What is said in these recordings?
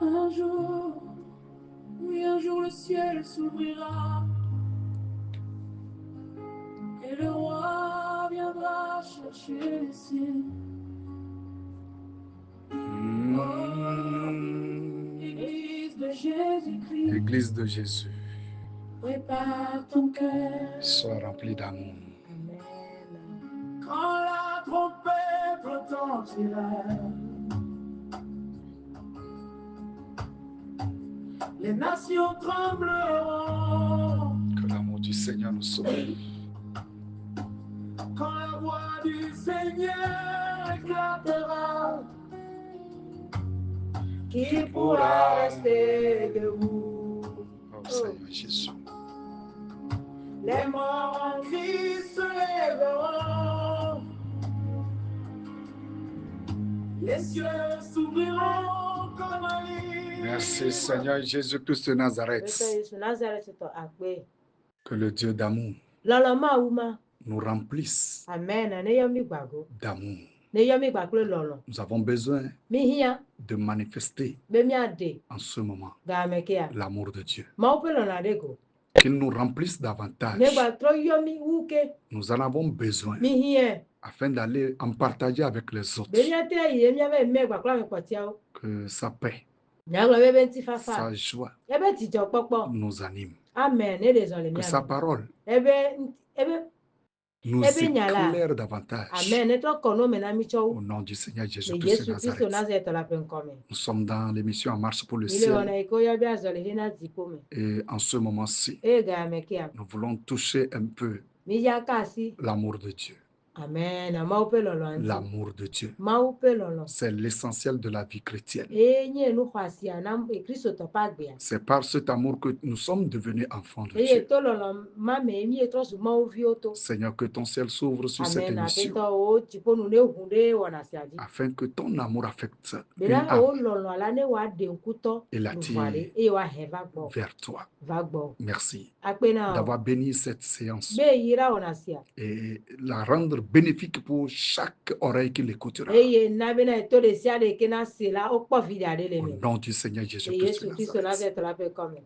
Un jour, oui, un jour le ciel s'ouvrira et le roi viendra chercher les siens. Église de Jésus-Christ, Église de Jésus, prépare ton cœur. sois rempli d'amour. Amen. Quand la trompette retentira, les nations trembleront. Que l'amour du Seigneur nous sauve. Quand la voix du Seigneur éclatera, qui pourra rester debout? Oh Seigneur Jésus. Les morts en Christ se lèveront, les cieux s'ouvriront comme un livre. Merci Seigneur Jésus-Christ de Nazareth. Que le Dieu d'amour nous remplisse d'amour. Nous avons besoin de manifester en ce moment l'amour de Dieu. Qu'il nous remplisse davantage. Nous en avons besoin afin d'aller en partager avec les autres. Que sa paix, sa joie nous anime. Que sa parole nous éclaire davantage. Au nom du Seigneur Jésus-Christ de Nazareth. Nous sommes dans l'émission En marche pour le ciel. Et en ce moment-ci, nous voulons toucher un peu l'amour de Dieu. Amen. L'amour de Dieu. C'est l'essentiel de la vie chrétienne. C'est par cet amour que nous sommes devenus enfants de Dieu. Seigneur, que ton ciel s'ouvre sur cette émission afin que ton amour affecte une âme et l'attire vers toi. Merci d'avoir béni cette séance et la rendre bénéfique pour chaque oreille qui l'écoutera. Au nom du Seigneur Jésus-Christ de Nazareth.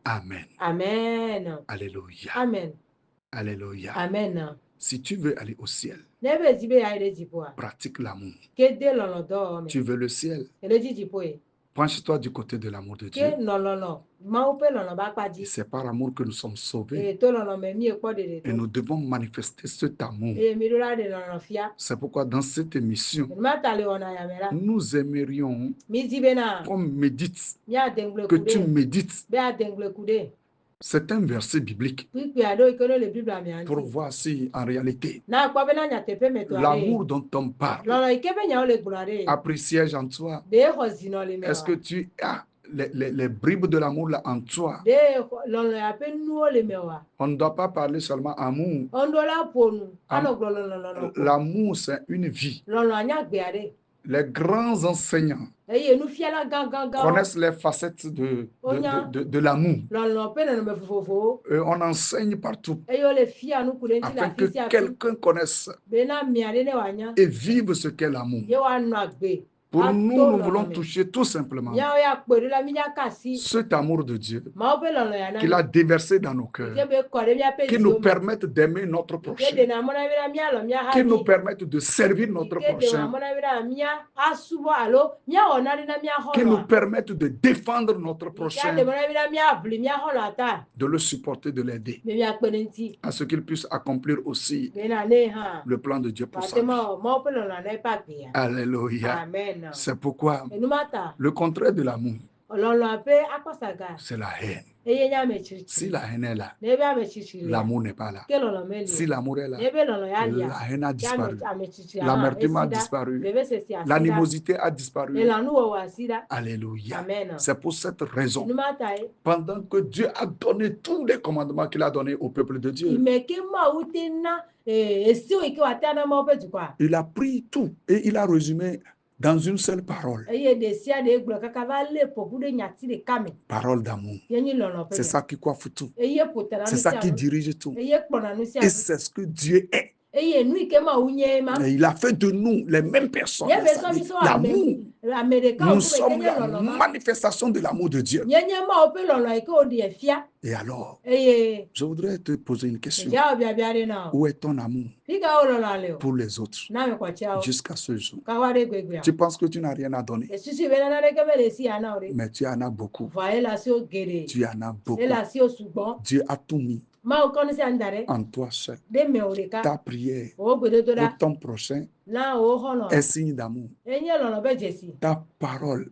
Amen. Amen. Alléluia. Amen. Alléluia. Amen. Si tu veux aller au ciel, pratique l'amour. Tu veux le ciel, penche-toi du côté de l'amour de Dieu. Et c'est par amour que nous sommes sauvés. Et nous devons manifester cet amour. C'est pourquoi dans cette émission, nous aimerions qu'on médite, que tu médites. C'est un verset biblique pour voir si en réalité l'amour dont on parle a pris siège en toi. Est-ce que tu as les bribes de l'amour là en toi? On ne doit pas parler seulement amour. L'amour, c'est une vie. Les grands enseignants connaissent les facettes de l'amour. On enseigne partout afin que quelqu'un connaisse et vive ce qu'est l'amour. Pour nous, nous voulons toucher tout simplement cet amour de Dieu qu'il a déversé dans nos cœurs, qui nous permette d'aimer notre prochain, qui nous permette de servir notre prochain, qui nous permette de défendre notre prochain, de le supporter, de l'aider, à ce qu'il puisse accomplir aussi le plan de Dieu pour sa vie. Alléluia. C'est pourquoi le contraire de l'amour, c'est la haine. Si la haine est là, l'amour n'est pas là. Si l'amour est là, la haine a disparu. L'amertume a disparu. L'animosité a disparu. Alléluia. C'est pour cette raison, pendant que Dieu a donné tous les commandements qu'il a donnés au peuple de Dieu, il a pris tout et il a résumé dans une seule parole. Parole d'amour. C'est ça qui coiffe tout. C'est ça qui dirige tout. Et c'est ce que Dieu est. Et il a fait de nous les mêmes personnes. L'amour Nous sommes la manifestation de l'amour de Dieu. Et alors, je voudrais te poser une question. Où est ton amour pour les autres jusqu'à ce jour? Tu penses que tu n'as rien à donner, mais tu en as beaucoup. Tu en as beaucoup. Dieu a tout mis en toi seul. Ta prière pour ton prochain est signe d'amour. Ta parole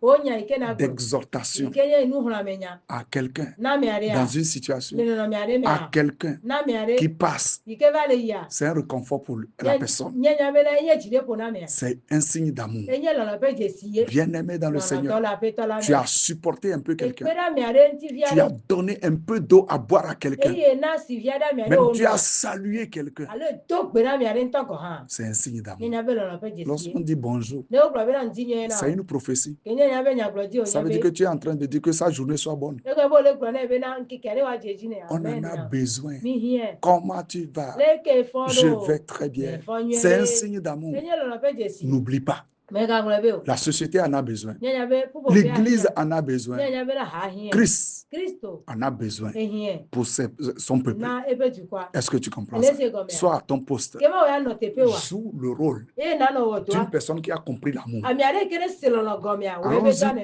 d'exhortation à quelqu'un dans une situation, à quelqu'un qui passe, c'est un réconfort pour la personne. C'est un signe d'amour. Bien-aimé dans le Seigneur, tu as supporté un peu quelqu'un. Tu as donné un peu d'eau à boire à quelqu'un. Même tu as salué quelqu'un. C'est un signe d'amour. Lorsqu'on dit bonjour, c'est une prophétie. Ça veut dire que tu es en train de dire que sa journée soit bonne. On en a besoin. Comment tu vas? Je vais très bien. C'est un signe d'amour. N'oublie pas. La société en a besoin. L'Église en a besoin. Christ en a besoin pour son peuple. Est-ce que tu comprends ça? Sois à ton poste. Joue le rôle d'une personne qui a compris l'amour.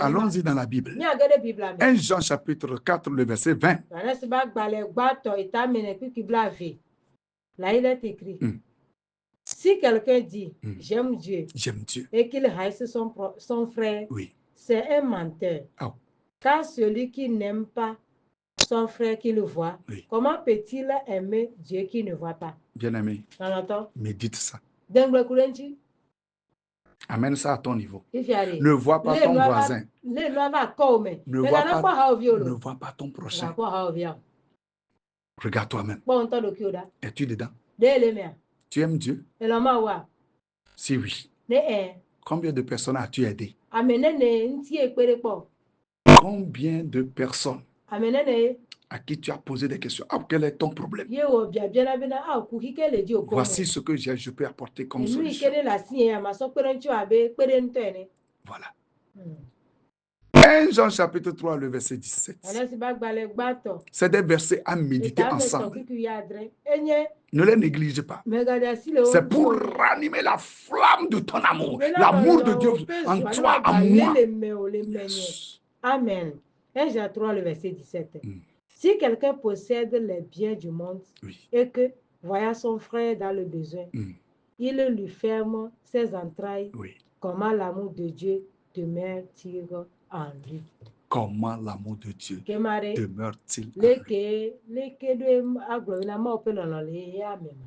Allons-y dans la Bible. 1 Jean chapitre 4, le verset 20. Là, il est écrit. Si quelqu'un dit j'aime Dieu, et qu'il haïsse son frère, c'est un menteur. Car celui qui n'aime pas son frère qui le voit, comment peut-il aimer Dieu qui ne voit pas? Bien-aimé, médite ça. Amène ça à ton niveau. Ne vois pas ton voisin. Ne vois pas ton prochain. Regarde toi-même. Es-tu dedans? Tu aimes Dieu? Si oui. Combien de personnes as-tu aidé? Combien de personnes à qui tu as posé des questions? Quel est ton problème? Voici ce que je peux apporter comme solution. Voilà. 1 Jean chapitre 3, le verset 17. C'est des versets à méditer ensemble. Ne les néglige pas. C'est pour ranimer la flamme de ton amour. L'amour de Dieu en toi, en moi. Yes. Amen. 1 Jean 3, le verset 17. Si quelqu'un possède les biens du monde et que, voyant son frère dans le besoin, il lui ferme ses entrailles, comment l'amour de Dieu demeure-t-il en lui? Comment l'amour de Dieu demeure-t-il en lui?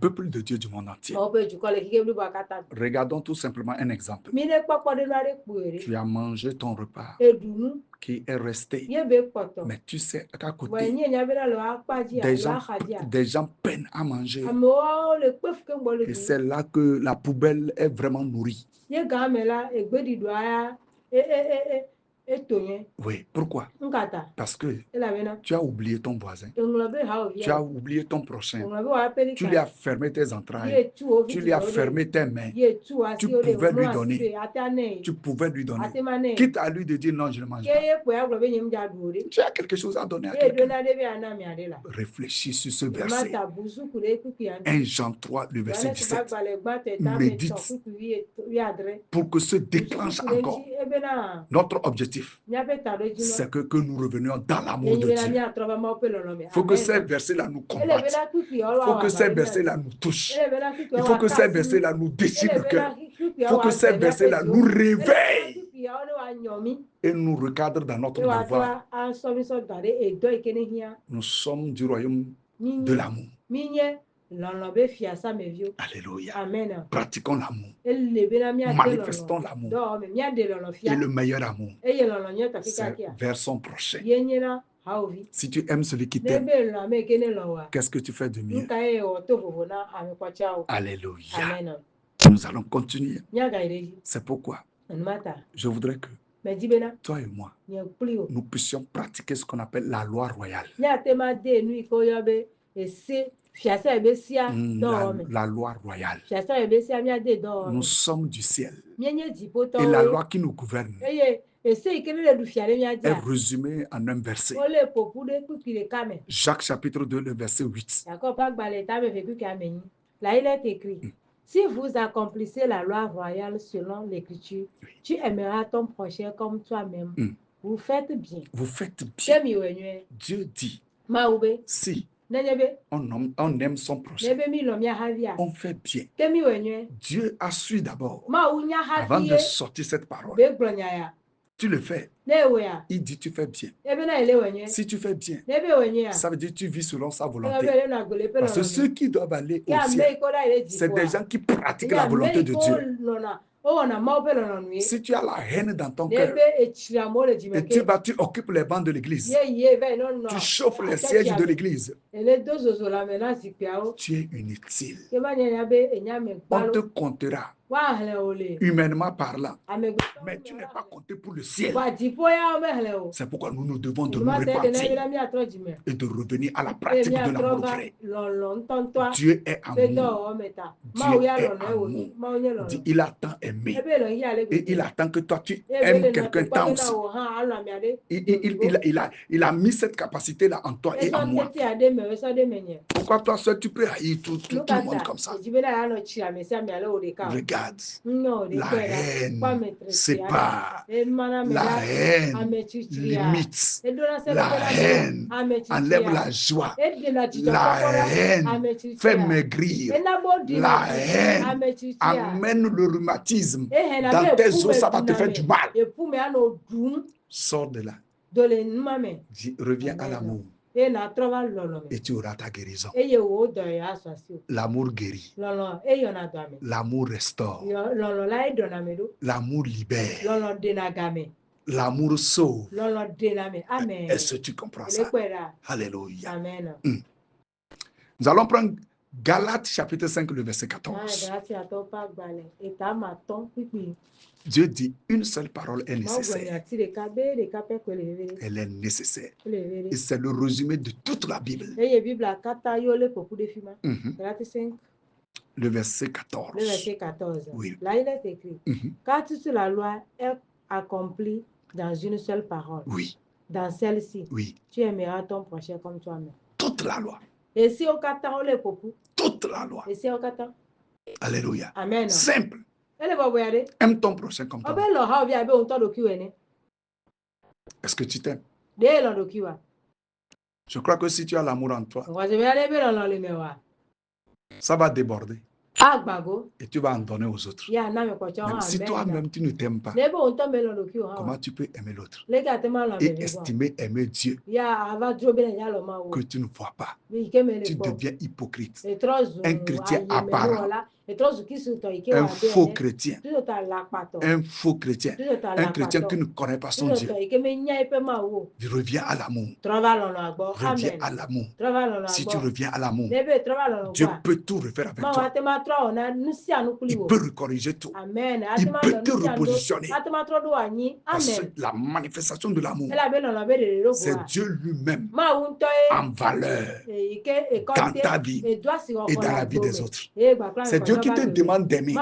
Peuple de Dieu du monde entier. Regardons tout simplement un exemple. Tu as mangé ton repas qui est resté. Mais tu sais qu'à côté, des gens peinent à manger. Et c'est là que la poubelle est vraiment nourrie. Oui, pourquoi? Parce que tu as oublié ton voisin. Tu as oublié ton prochain. Tu lui as fermé tes entrailles. Tu lui as fermé tes mains. Tu pouvais lui donner. Tu pouvais lui donner. Quitte à lui de dire non, je ne mange pas. Tu as quelque chose à donner à quelqu'un. Réfléchis sur ce verset. 1 Jean 3, le verset 17. Médite pour que se déclenche encore. Notre objectif, c'est que nous revenions dans l'amour de Dieu. Il faut que ces versets-là nous combattent. Il faut que ces versets-là nous touchent. Il faut que ces versets-là nous déchirent le cœur. Il faut que ces versets-là nous réveillent et nous recadrent dans notre devoir. Nous sommes du royaume de l'amour. Alléluia. Amen. Pratiquons l'amour. Manifestons l'amour. Et le meilleur amour, c'est vers son prochain. Si tu aimes celui qui t'aime, qu'est-ce que tu fais de mieux? Alléluia. Amen. Nous allons continuer. C'est pourquoi je voudrais que toi et moi, nous puissions pratiquer ce qu'on appelle la loi royale. la loi royale. Nous sommes du ciel. Et la loi qui nous gouverne est résumée en un verset. Jacques chapitre 2, le verset 8. Là, il est écrit, si vous accomplissez la loi royale selon l'écriture, tu aimeras ton prochain comme toi-même. Vous faites bien. Vous faites bien. Dieu dit, si on aime son prochain, on fait bien. Dieu a su d'abord, avant de sortir cette parole, tu le fais. Il dit tu fais bien. Si tu fais bien, ça veut dire tu vis selon sa volonté. Parce que ceux qui doivent aller au ciel, c'est des gens qui pratiquent la volonté de Dieu. Si tu as la haine dans ton cœur et tu occupes les bancs de l'église, tu chauffes les sièges de l'église, tu es inutile. On te comptera humainement parlant, mais tu n'es pas compté pour le ciel. C'est pourquoi nous devons de nous repentir et de revenir à la pratique de l'amour vrai. Dieu est amour. Dieu est amour. Il a tant aimé. Et il attend que toi, tu aimes quelqu'un tant aussi. Il a mis cette capacité-là en toi et en moi. Pourquoi toi seul, tu peux haïr tout le monde comme ça? Regarde. La haine sépare. La haine limite. La haine enlève la joie. La haine fait maigrir. La haine amène le rhumatisme. Dans tes os, ça va te faire du mal. Sors de là. Reviens à l'amour. Et tu auras ta guérison. L'amour guérit. L'amour restaure. L'amour libère. L'amour sauve. Est-ce que tu comprends ça? Alléluia. Amen. Nous allons prendre Galates chapitre 5, le verset 14. Dieu dit, une seule parole est nécessaire. Elle est nécessaire. Et c'est le résumé de toute la Bible. Le verset 14. Oui. Là, il est écrit, car toute la loi est accomplie dans une seule parole. Oui. Dans celle-ci, oui. Tu aimeras ton prochain comme toi-même. Toute la loi. Et si on kata, on le popu. Toute la loi. Et si on kata. Alléluia. Amen. Simple. Aime ton prochain comme toi. Est-ce que tu t'aimes? Je crois que si tu as l'amour en toi, ça va déborder. Et tu vas en donner aux autres. Même si toi-même tu ne t'aimes pas, comment tu peux aimer l'autre et estimer aimer Dieu que tu ne vois pas? Tu deviens hypocrite. Un chrétien apparent. Un faux chrétien. Un faux chrétien. Un chrétien qui ne connaît pas son Dieu. Reviens à l'amour. Reviens à l'amour. Si tu reviens à l'amour, Dieu peut tout refaire avec toi. Il peut corriger tout. Il peut te repositionner. Parce que la manifestation de l'amour, c'est Dieu lui-même en valeur dans ta vie et dans la vie des autres. C'est Dieu qui te demande d'aimer.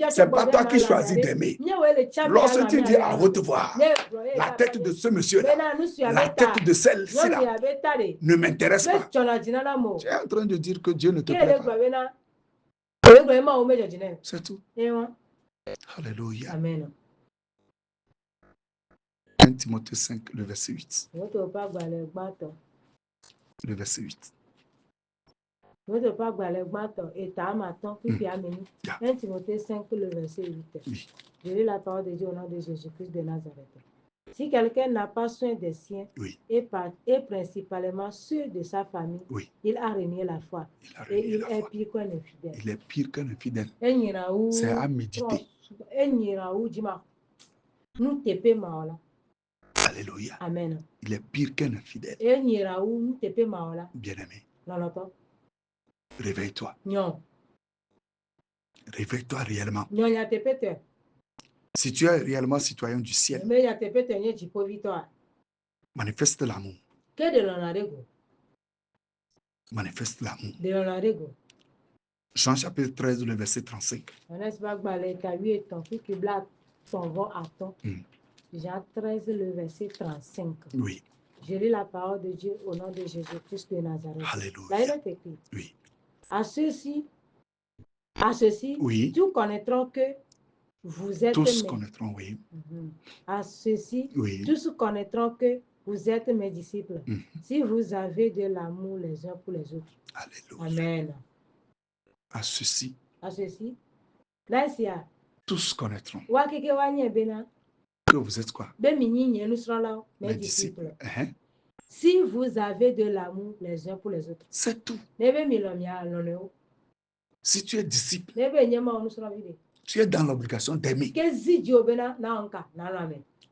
C'est pas toi qui choisis d'aimer. Lorsque tu dis à haute voix, la tête de ce monsieur-là, la tête de celle-ci-là ne m'intéresse pas, tu es en train de dire que Dieu ne te plaît pas. C'est tout. Alléluia. Amen. 1 Timothée 5, le verset 8. Le verset 8. 1 Timothée 5, le verset 8. Oui. Je lis la parole de Dieu au nom de Jésus-Christ de Nazareth. Si quelqu'un n'a pas soin des siens, oui. et principalement ceux de sa famille, oui. il a renié la foi. Et il est pire qu'un infidèle. Il est pire qu'un infidèle. C'est à méditer. Alléluia. Amen. Il est pire qu'un infidèle. Bien-aimé. Réveille-toi. Réveille-toi réellement. Si tu es réellement citoyen du ciel, manifeste l'amour. manifeste l'amour. Jean chapitre 13, le verset 35. Jean 13, le verset 35. Oui. Je lis la parole de Dieu au nom de Jésus-Christ de Nazareth. Alléluia. Là, il est écrit. Oui. À ceux-ci, oui. tous connaîtront que vous êtes tous connaîtront, oui. À ceux-ci, oui. tous connaîtront que vous êtes mes disciples, si vous avez de l'amour les uns pour les autres. Alléluia. Amen. À ceux-ci, là, il y a tous connaîtront que vous êtes quoi? Mes disciples. Si vous avez de l'amour les uns pour les autres. C'est tout. Si tu es disciple, tu es dans l'obligation d'aimer.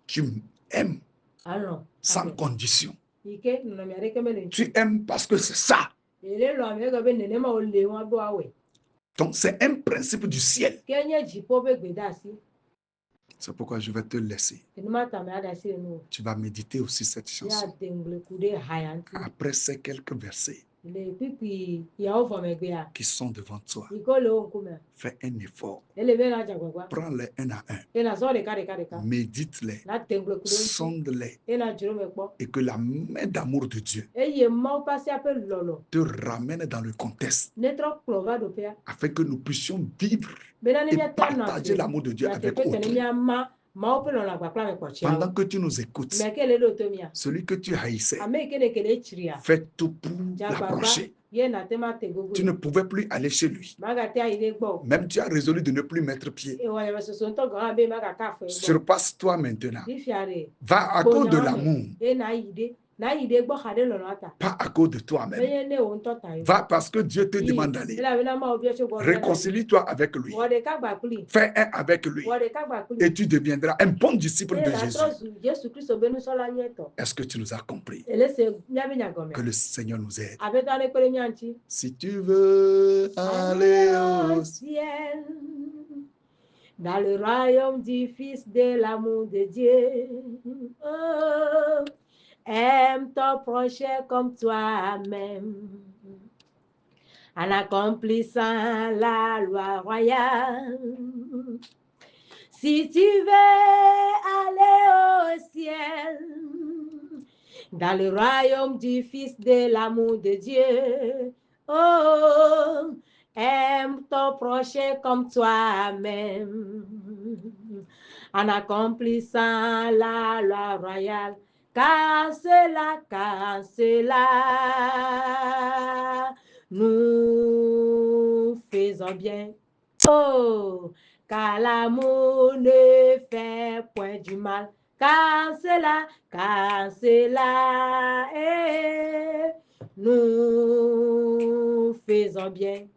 Tu aimes sans condition. Tu aimes parce que c'est ça. Donc c'est un principe du ciel. C'est pourquoi je vais te laisser. Tu vas méditer aussi cette chanson. Après ces quelques versets qui sont devant toi, fais un effort. Prends-les un à un. Médite-les. Sonde-les. Et que la main d'amour de Dieu te ramène dans le contexte afin que nous puissions vivre et partager l'amour de Dieu avec autrui. Pendant que tu nous écoutes, celui que tu haïssais, fais tout pour l'approcher. Tu ne pouvais plus aller chez lui. Même tu as résolu de ne plus mettre pied. Surpasse-toi maintenant. Va à cause de l'amour. Pas à cause de toi-même. Va parce que Dieu te demande d'aller. Réconcilie-toi avec lui. Fais un avec lui. Et tu deviendras un bon disciple de Jésus. Est-ce que tu nous as compris? Que le Seigneur nous aide. Si tu veux aller au ciel, dans le royaume du Fils de l'amour de Dieu, oh, aime ton prochain comme toi-même, en accomplissant la loi royale. Si tu veux aller au ciel, dans le royaume du Fils de l'amour de Dieu, oh, aime ton prochain comme toi-même, en accomplissant la loi royale, car cela, nous faisons bien. Oh, car l'amour ne fait point du mal, car cela, nous faisons bien.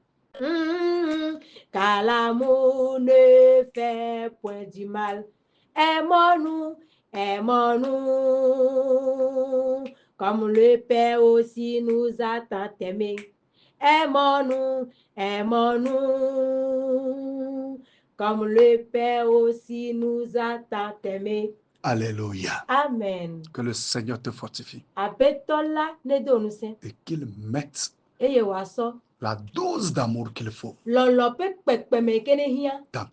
Car l'amour ne fait point du mal. Aimons-nous, comme le Père aussi nous a tant aimés. Aimons-nous, comme le Père aussi nous a tant aimés. Alléluia. Amen. Que le Seigneur te fortifie. Et qu'il mette la dose d'amour qu'il faut dans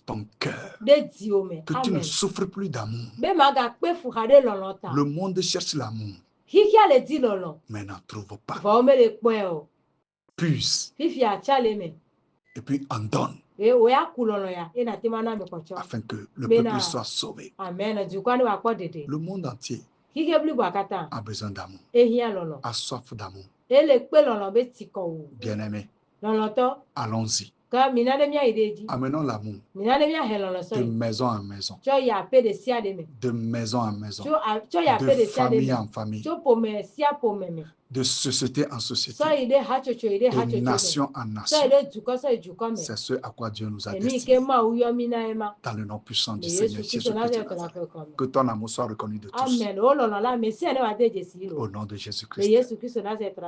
ton cœur. Que tu ne souffres plus d'amour. Le monde cherche l'amour, mais n'en trouve pas. Puisse. Et puis en donne. Afin que le peuple soit sauvé. Le monde entier a besoin d'amour. A soif d'amour. Bien-aimé, allons-y. Amenons l'amour de maison en maison, de maison en maison, de famille en famille, de société en société, de nation en nation. C'est ce à quoi Dieu nous a destinés. Dans le nom puissant du Seigneur Jésus-Christ de Nazareth. Que ton amour soit reconnu de tous. Au nom de Jésus-Christ.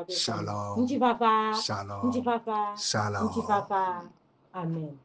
Shalom. Shalom. Shalom. Amen.